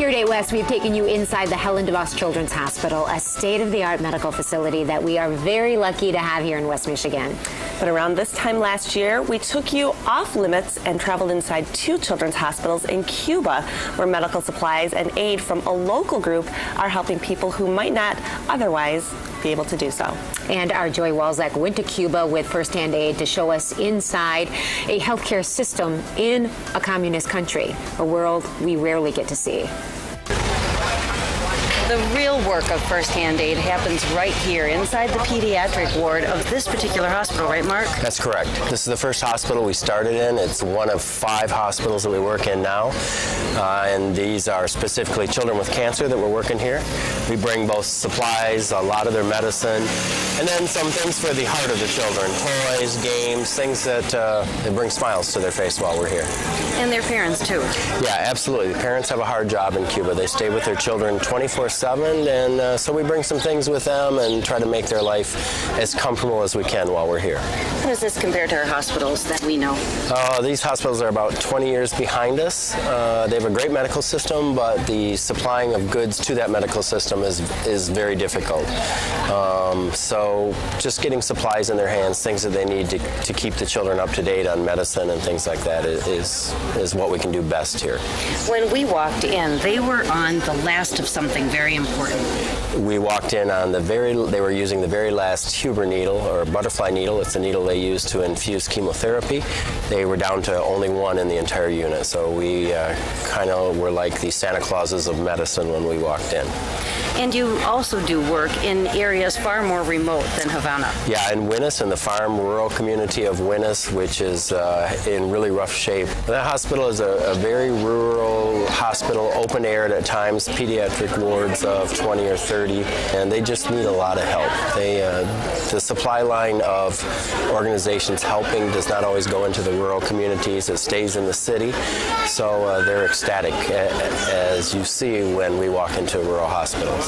Here at 8 West, we've taken you inside the Helen DeVos Children's Hospital, a state-of-the-art medical facility that we are very lucky to have here in West Michigan. But around this time last year, we took you off limits and traveled inside 2 children's hospitals in Cuba, where medical supplies and aid from a local group are helping people who might not otherwise be able to do so. And our Joy Walzak went to Cuba with firsthand aid to show us inside a healthcare system in a communist country, a world we rarely get to see. The real work of firsthand aid happens right here inside the pediatric ward of this particular hospital, right, Mark? That's correct. This is the first hospital we started in. It's one of 5 hospitals that we work in now. And these are specifically children with cancer that we're working here. We bring both supplies, a lot of their medicine, and then some things for the heart of the children, toys, games, things that bring smiles to their face while we're here. And their parents, too. Yeah, absolutely. The parents have a hard job in Cuba. They stay with their children 24/7, and so we bring some things with them and try to make their life as comfortable as we can while we're here. How does this compare to our hospitals that we know? These hospitals are about 20 years behind us. They have a great medical system, but the supplying of goods to that medical system is very difficult. So just getting supplies in their hands, things that they need to keep the children up to date on medicine and things like that is what we can do best here. When we walked in, they were on the last of something very important. We walked in on they were using the very last Huber needle, or butterfly needle. It's a needle they use to infuse chemotherapy. They were down to only one in the entire unit, so we kind of were like the Santa Clauses of medicine when we walked in. And you also do work in areas far more remote than Havana. Yeah, in Winnis, in the farm rural community of Winnis, which is in really rough shape. That hospital is a very rural hospital, open aired at times, pediatric wards of 20 or 30, and they just need a lot of help. The supply line of organizations helping does not always go into the rural communities. It stays in the city, so they're ecstatic, as you see when we walk into rural hospitals.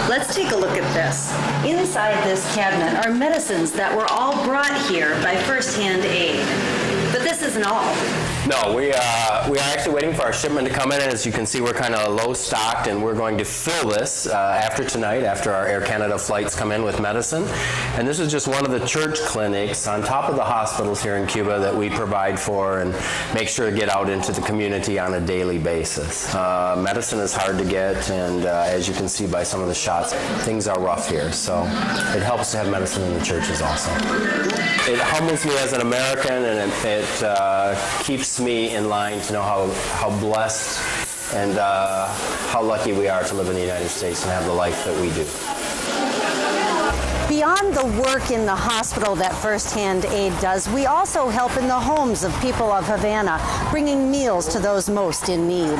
Let's take a look at this. Inside this cabinet are medicines that were all brought here by firsthand aid. But this isn't all. No, we are actually waiting for our shipment to come in. As you can see, we're kind of low stocked, and we're going to fill this after tonight, after our Air Canada flights come in with medicine. And this is just one of the church clinics on top of the hospitals here in Cuba that we provide for and make sure to get out into the community on a daily basis. Medicine is hard to get, and as you can see by some of the shots, things are rough here. So it helps to have medicine in the churches also. It humbles me as an American, and it keeps me in line to know how blessed and how lucky we are to live in the United States and have the life that we do. Beyond the work in the hospital that firsthand aid does, we also help in the homes of people of Havana, bringing meals to those most in need.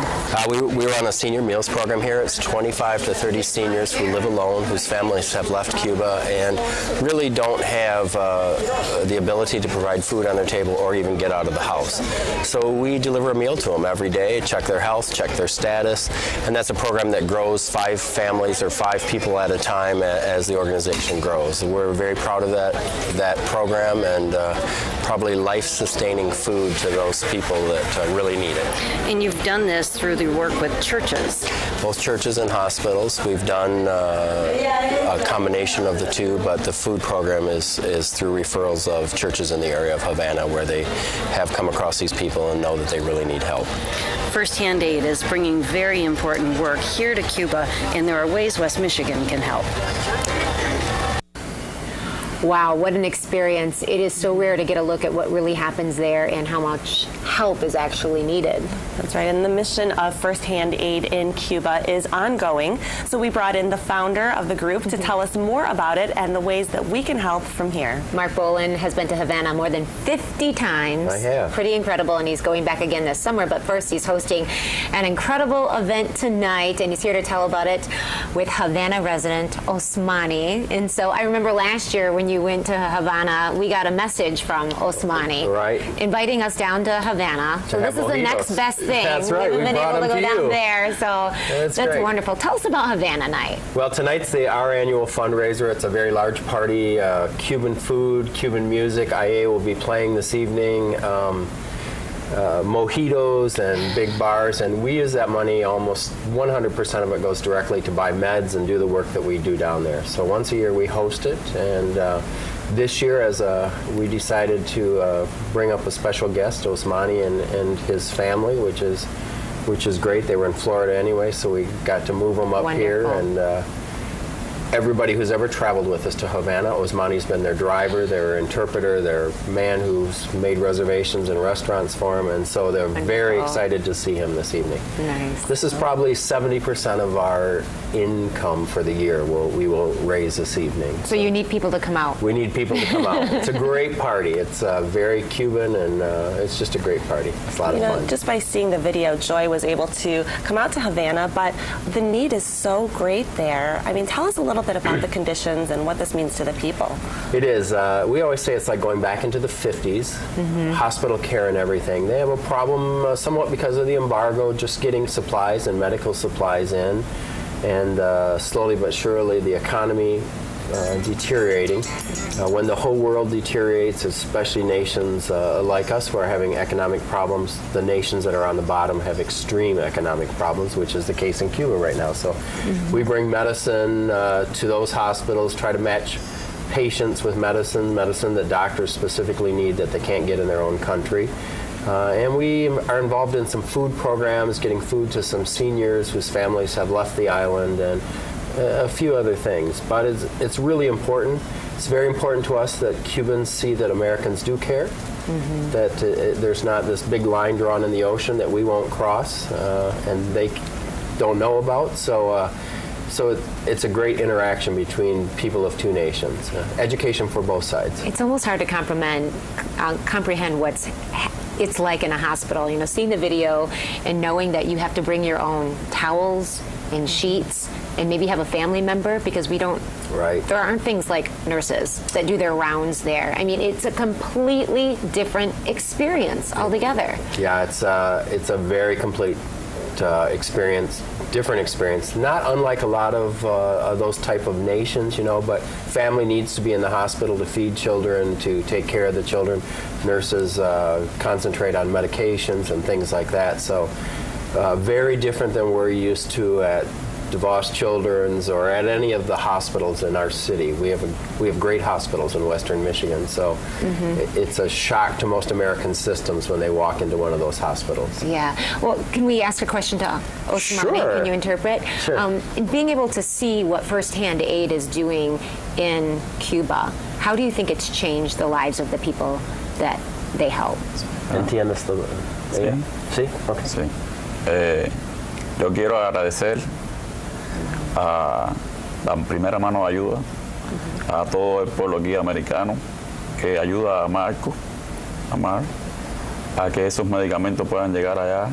We run a senior meals program here. It's 25 to 30 seniors who live alone, whose families have left Cuba and really don't have the ability to provide food on their table or even get out of the house. So we deliver a meal to them every day, check their health, check their status, and that's a program that grows 5 families or 5 people at a time as the organization grows. We're very proud of that program, and probably life-sustaining food to those people that really need it. And you've done this through the work with churches. Both churches and hospitals. We've done a combination of the two, but the food program is through referrals of churches in the area of Havana where they have come across these people and know that they really need help. Firsthand aid is bringing very important work here to Cuba, and there are ways West Michigan can help. Wow, what an experience. It is so rare to get a look at what really happens there and how much help is actually needed. That's right, and the mission of First Hand Aid in Cuba is ongoing. So we brought in the founder of the group to tell us more about it and the ways that we can help from here. Mark Boland has been to Havana more than 50 times. I have. Pretty incredible, and he's going back again this summer. But first, he's hosting an incredible event tonight, and he's here to tell about it with Havana resident Osmani. And so I remember last year when you went to Havana, we got a message from Osmani, right, inviting us down to Havana. So this is the next best thing. That's right. We haven't been able to go down there, so that's great. wonderful. Tell us about Havana night. Well, tonight's our annual fundraiser. It's a very large party. Cuban food, Cuban music. IA will be playing this evening. Mojitos and big bars, and we use that money, almost 100% of it goes directly to buy meds and do the work that we do down there. So once a year we host it, and this year we decided to bring up a special guest, Osmani and his family, which is great. They were in Florida anyway, so we got to move them up here, and everybody who's ever traveled with us to Havana, Osmani's been their driver, their interpreter, their man who's made reservations in restaurants for them, and so they're very excited to see him this evening. Nice. This is probably 70% of our income for the year we will raise this evening. So you need people to come out. We need people to come out. It's a great party. It's very Cuban, and it's just a great party. It's a lot of fun. Just by seeing the video, Joy was able to come out to Havana, but the need is so great there. I mean, tell us a little bit about the conditions and what this means to the people. It is. We always say it's like going back into the 50s, hospital care and everything. They have a problem somewhat because of the embargo, just getting supplies and medical supplies in, and slowly but surely the economy deteriorating. When the whole world deteriorates, especially nations like us who are having economic problems, the nations that are on the bottom have extreme economic problems, which is the case in Cuba right now. So we bring medicine to those hospitals, try to match patients with medicine that doctors specifically need that they can't get in their own country. And we are involved in some food programs, getting food to some seniors whose families have left the island, and a few other things. But it's really important. It's very important to us that Cubans see that Americans do care, that there's not this big line drawn in the ocean that we won't cross, and they don't know about. So it's a great interaction between people of two nations. Education for both sides. It's almost hard to comprehend what's it's like in a hospital. You know, seeing the video and knowing that you have to bring your own towels and sheets and maybe have a family member, because we don't, there aren't things like nurses that do their rounds there. I mean, it's a completely different experience altogether. Yeah, it's a very complete experience, different experience, not unlike a lot of those type of nations, you know, but family needs to be in the hospital to feed children, to take care of the children. Nurses concentrate on medications and things like that. So very different than we're used to at DeVos Children's or at any of the hospitals in our city. We have great hospitals in Western Michigan, so it's a shock to most American systems when they walk into one of those hospitals. Yeah. Well, can we ask a question to Osmani? Sure. Can you interpret? Sure. Being able to see what First Hand Aid is doing in Cuba, how do you think it's changed the lives of the people that they help? ¿Entiendes todo? Sí. Sí? Okay. Sí. Yo quiero agradecer a la primera mano de ayuda a todo el pueblo aquí americano que ayuda a Marco, a Mar, a que esos medicamentos puedan llegar allá,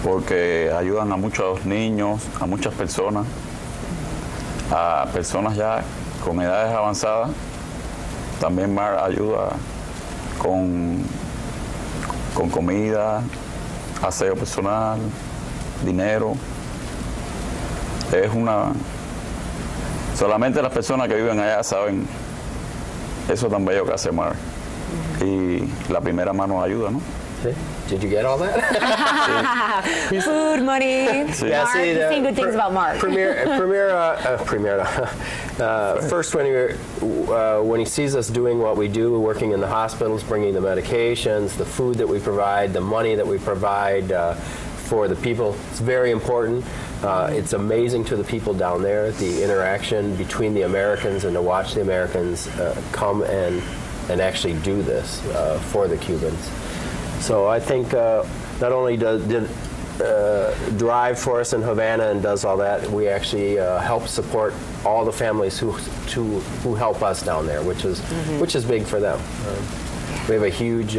porque ayudan a muchos niños, a muchas personas, a personas ya con edades avanzadas. También Mar ayuda con comida, aseo personal, dinero. Es solamente las personas que viven allá saben eso tan bello que hace Mar. Y la primera mano ayuda, ¿no? Sí. Did you get all that? Food, money, Sí. Mark. You've seen good things about Mark. First, when he sees us doing what we do, working in the hospitals, bringing the medications, the food that we provide, the money that we provide, for the people. It's very important. It's amazing to the people down there, the interaction between the Americans, and to watch the Americans come and actually do this for the Cubans. So I think not only did drive for us in Havana and does all that, we actually help support all the families who help us down there, which is big for them. We have a huge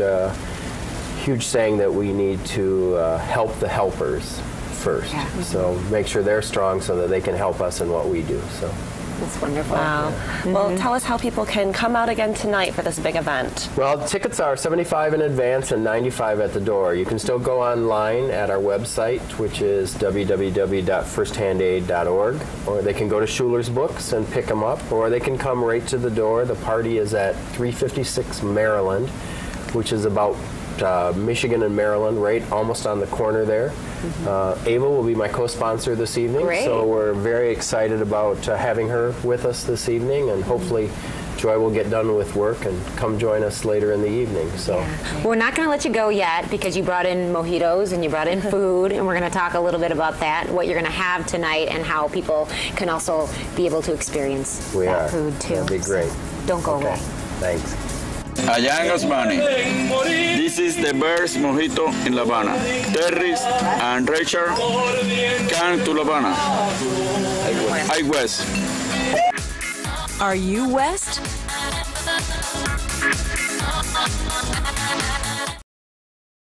saying that we need to help the helpers first. Yeah. So make sure they're strong so that they can help us in what we do. So that's wonderful. Wow. Yeah. Well, tell us how people can come out again tonight for this big event. Well, tickets are $75 in advance and $95 at the door. You can still go online at our website, which is www.firsthandaid.org, or they can go to Schuler's Books and pick them up, or they can come right to the door. The party is at 356 Maryland, which is about Michigan and Maryland, right almost on the corner there. Ava will be my co-sponsor this evening. Great. So we're very excited about having her with us this evening, and hopefully Joy will get done with work and come join us later in the evening. So we're not going to let you go yet because you brought in mojitos and you brought in food, and we're going to talk a little bit about that, what you're going to have tonight, and how people can also be able to experience that food too. That'd be great. So don't go away. Thanks. Allá en Osmani, this is the best mojito in La Habana. Terry and Richard come to La Habana. I West. Are you West?